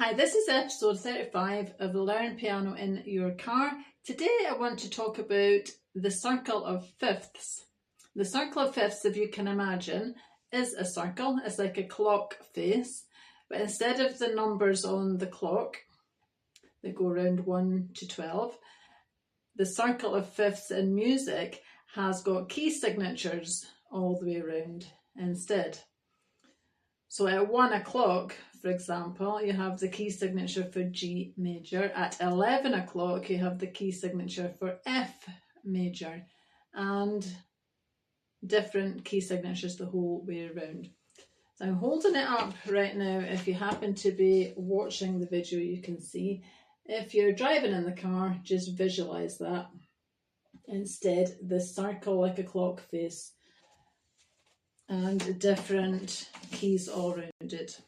Hi, this is episode 35 of Learn Piano in Your Car. Today I want to talk about the circle of fifths. The circle of fifths, if you can imagine, is a circle. It's like a clock face, but instead of the numbers on the clock that go around 1 to 12, the circle of fifths in music has got key signatures all the way around instead. So at 1 o'clock, for example, you have the key signature for G major. At 11 o'clock, you have the key signature for F major, and different key signatures the whole way around. So I'm holding it up right now. If you happen to be watching the video, you can see. If you're driving in the car, just visualize that. Instead, the circle like a clock face and different keys all around it.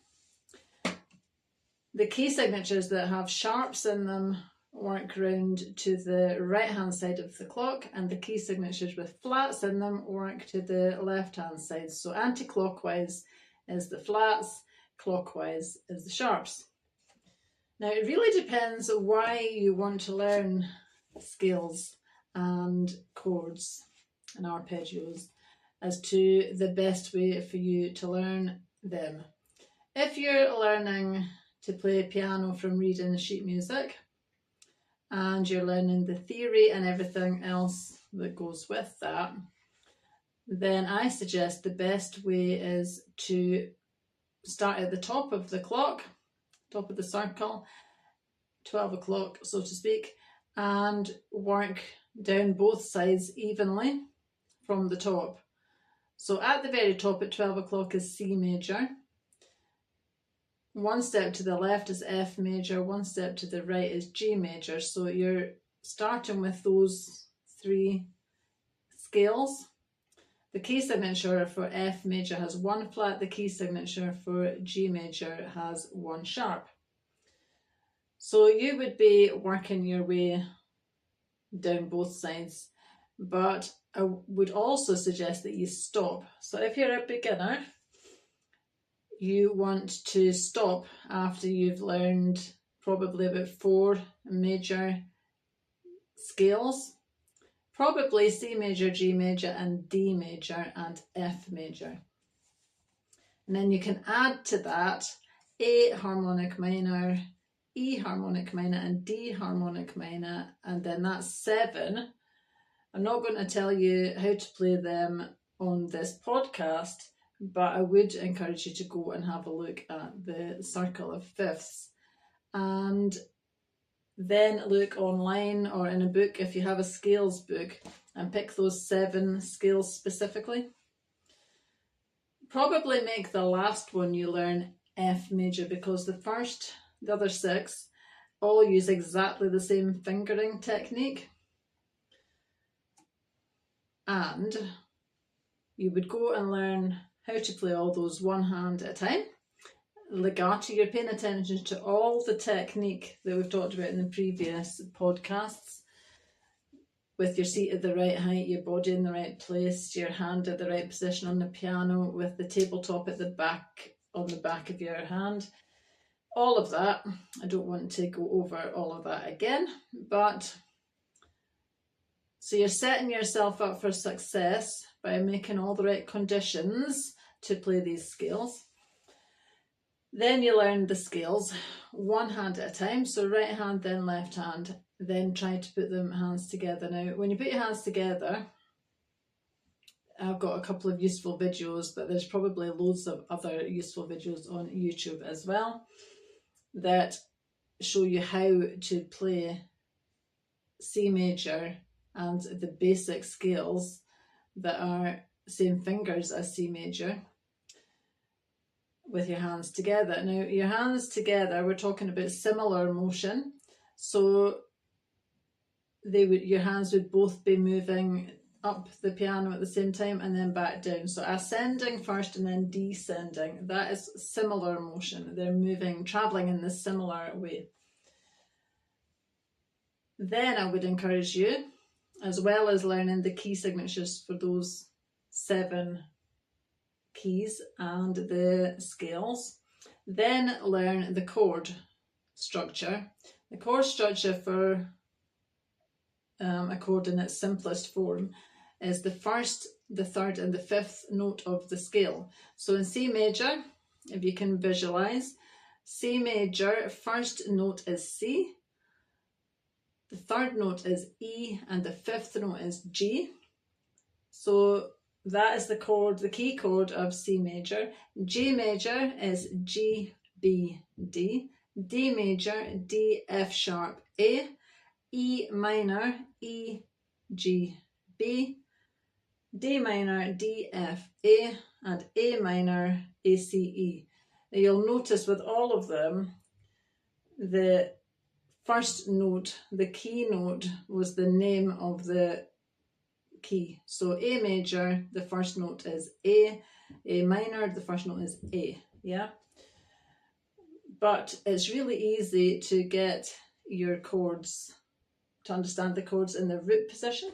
The key signatures that have sharps in them work round to the right hand side of the clock, and the key signatures with flats in them work to the left hand side. So anti-clockwise is the flats, clockwise is the sharps. Now it really depends why you want to learn scales and chords and arpeggios as to the best way for you to learn them. If you're learning to play piano from reading sheet music and you're learning the theory and everything else that goes with that, then I suggest the best way is to start at the top of the clock, top of the circle, 12 o'clock so to speak, and work down both sides evenly from the top. So at the very top at 12 o'clock is C major. One step to the left is F major, one step to the right is G major. So you're starting with those three scales. The key signature for F major has one flat, the key signature for G major has one sharp. So you would be working your way down both sides, but I would also suggest that you stop. So if you're a beginner, you want to stop after you've learned probably about 4 major scales, probably C major, G major and D major and F major. And then you can add to that A harmonic minor, E harmonic minor and D harmonic minor, and then that's 7. I'm not going to tell you how to play them on this podcast, but I would encourage you to go and have a look at the circle of fifths and then look online or in a book if you have a scales book and pick those 7 scales specifically. Probably make the last one you learn F major, because the other 6 all use exactly the same fingering technique. And you would go and learn how to play all those one hand at a time. Legato, you're paying attention to all the technique that we've talked about in the previous podcasts, with your seat at the right height, your body in the right place, your hand at the right position on the piano, with the tabletop at the back, on the back of your hand. All of that. I don't want to go over all of that again, but so you're setting yourself up for success by making all the right conditions to play these scales. Then you learn the scales one hand at a time, so right hand then left hand, then try to put them hands together. Now when you put your hands together, I've got a couple of useful videos, but there's probably loads of other useful videos on YouTube as well that show you how to play C major and the basic scales that are same fingers as C major with your hands together. Now your hands together, we're talking about similar motion, so your hands would both be moving up the piano at the same time and then back down. So ascending first and then descending, that is similar motion. They're moving, traveling in this similar way. Then I would encourage you, as well as learning the key signatures for those 7 keys and the scales, then learn the chord structure. The chord structure for a chord in its simplest form is the first, the third and the fifth note of the scale. So in C major, if you can visualize, C major, first note is C, the third note is E, and the fifth note is G. So that is the chord, the key chord of C major. G major is G, B, D. D major, D, F sharp, A. E minor, E, G, B. D minor, D, F, A. And A minor, A, C, E. Now you'll notice with all of them, the first note, the key note, was the name of the key. So A major, the first note is A. A minor, the first note is A. Yeah? But it's really easy to get your chords, to understand the chords in the root position.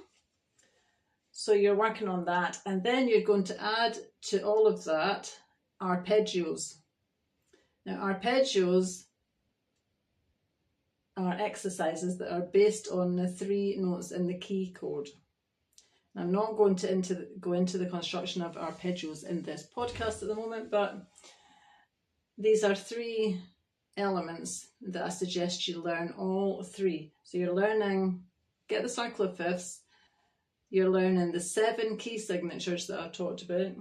So you're working on that, and then you're going to add to all of that arpeggios. Now arpeggios are exercises that are based on the three notes in the key chord. I'm not going to go into the construction of arpeggios in this podcast at the moment, but these are three elements that I suggest you learn all three. So you're learning, get the circle of fifths, you're learning the 7 key signatures that I've talked about,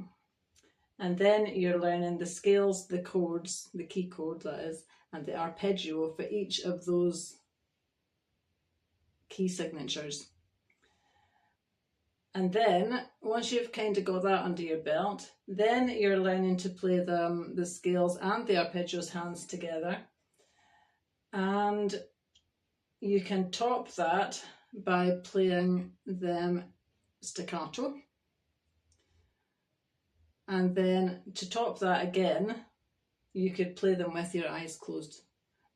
and then you're learning the scales, the chords, the key chord that is, and the arpeggio for each of those key signatures. And then, once you've kind of got that under your belt, then you're learning to play the scales and the arpeggios hands together. And you can top that by playing them staccato. And then to top that again, you could play them with your eyes closed.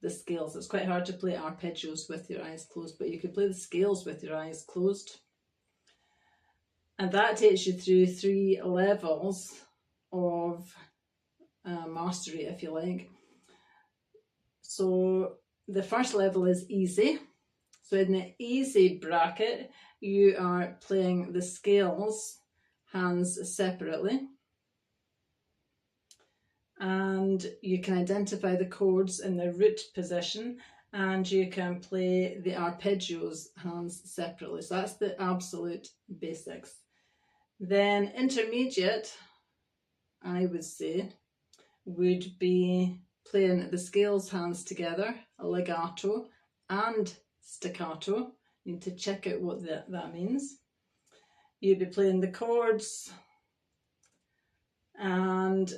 The scales. It's quite hard to play arpeggios with your eyes closed, but you could play the scales with your eyes closed. And that takes you through 3 levels of mastery, if you like. So the first level is easy. So in the easy bracket, you are playing the scales hands separately. And you can identify the chords in the root position, and you can play the arpeggios hands separately. So that's the absolute basics. Then intermediate, I would say, would be playing the scales hands together, legato and staccato. You need to check out what that means. You'd be playing the chords and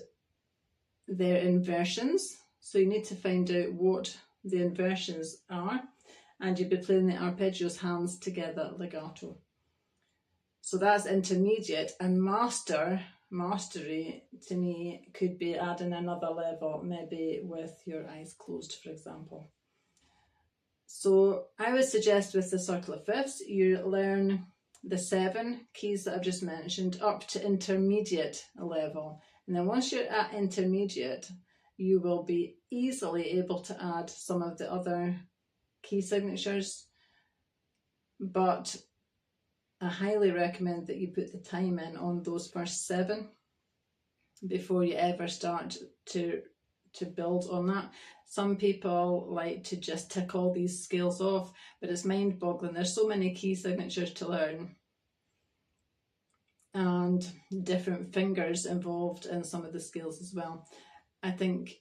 their inversions. So you need to find out what the inversions are, and you'd be playing the arpeggios hands together, legato. So that's intermediate, and mastery to me could be adding another level, maybe with your eyes closed, for example. So I would suggest with the circle of fifths, you learn the 7 keys that I've just mentioned up to intermediate level. And then once you're at intermediate, you will be easily able to add some of the other key signatures, but I highly recommend that you put the time in on those first 7 before you ever start to build on that. Some people like to just tick all these scales off, but it's mind-boggling. There's so many key signatures to learn, and different fingers involved in some of the scales as well. I think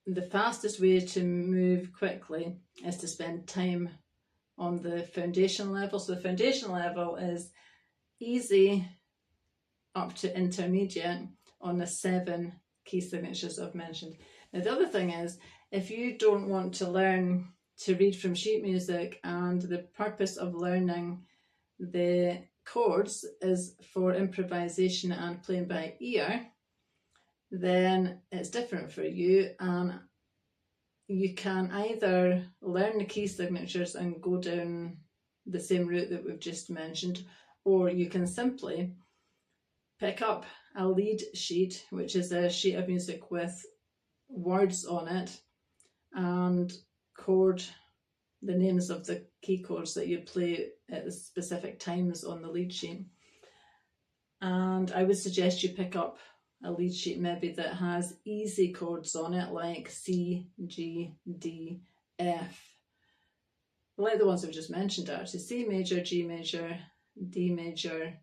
the fastest way to move quickly is to spend time on the foundation level. So the foundation level is easy up to intermediate on the 7 key signatures I've mentioned. Now the other thing is, if you don't want to learn to read from sheet music, and the purpose of learning the chords is for improvisation and playing by ear, then it's different for you, and you can either learn the key signatures and go down the same route that we've just mentioned, or you can simply pick up a lead sheet, which is a sheet of music with words on it, and the names of the key chords that you play at the specific times on the lead sheet. And I would suggest you pick up a lead sheet maybe that has easy chords on it, like C, G, D, F. Like the ones I've just mentioned actually. C major, G major, D major,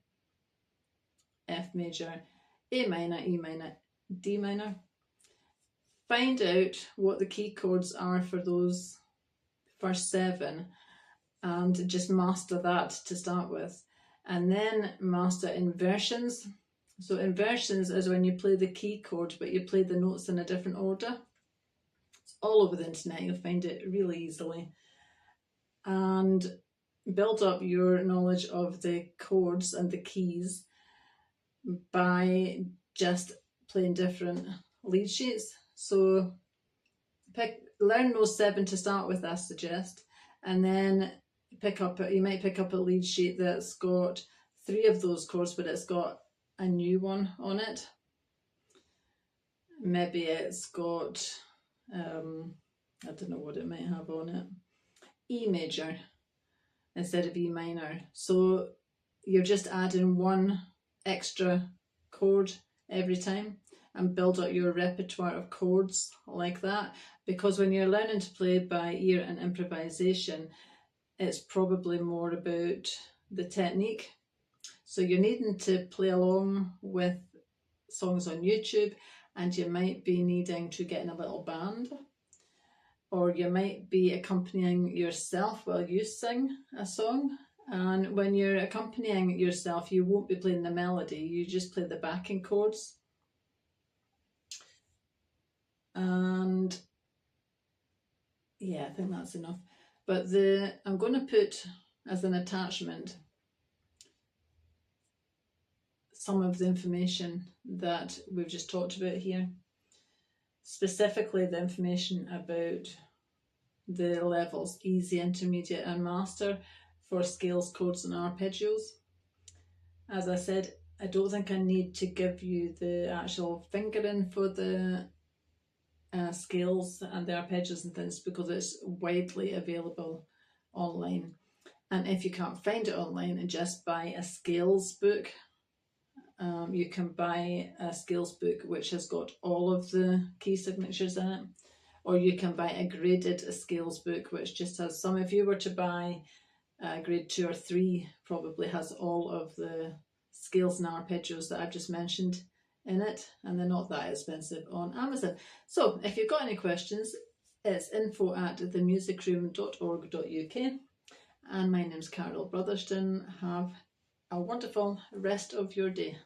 F major, A minor, E minor, D minor. Find out what the key chords are for those first 7 and just master that to start with. And then master inversions. So inversions is when you play the key chord but you play the notes in a different order. It's all over the internet, you'll find it really easily. And build up your knowledge of the chords and the keys by just playing different lead sheets. So learn those 7 to start with, I suggest, and then you might pick up a lead sheet that's got 3 of those chords but it's got a new one on it. Maybe it's got I don't know what it might have on it, E major instead of E minor. So you're just adding 1 extra chord every time, and build up your repertoire of chords like that, because when you're learning to play by ear and improvisation, it's probably more about the technique. So you're needing to play along with songs on YouTube, and you might be needing to get in a little band, or you might be accompanying yourself while you sing a song. And when you're accompanying yourself, you won't be playing the melody, you just play the backing chords. And yeah, I think that's enough. But I'm going to put as an attachment some of the information that we've just talked about here. Specifically the information about the levels easy, intermediate and master for scales, chords and arpeggios. As I said, I don't think I need to give you the actual fingering for the scales and the arpeggios and things, because it's widely available online. And if you can't find it online, and just buy a scales book. You can buy a scales book which has got all of the key signatures in it, or you can buy a graded scales book which just has some. If you were to buy grade 2 or 3, probably has all of the scales and arpeggios that I've just mentioned in it, and they're not that expensive on Amazon. So if you've got any questions, it's info@themusicroom.org.uk, and my name's Carol Brotherston. Have a wonderful rest of your day.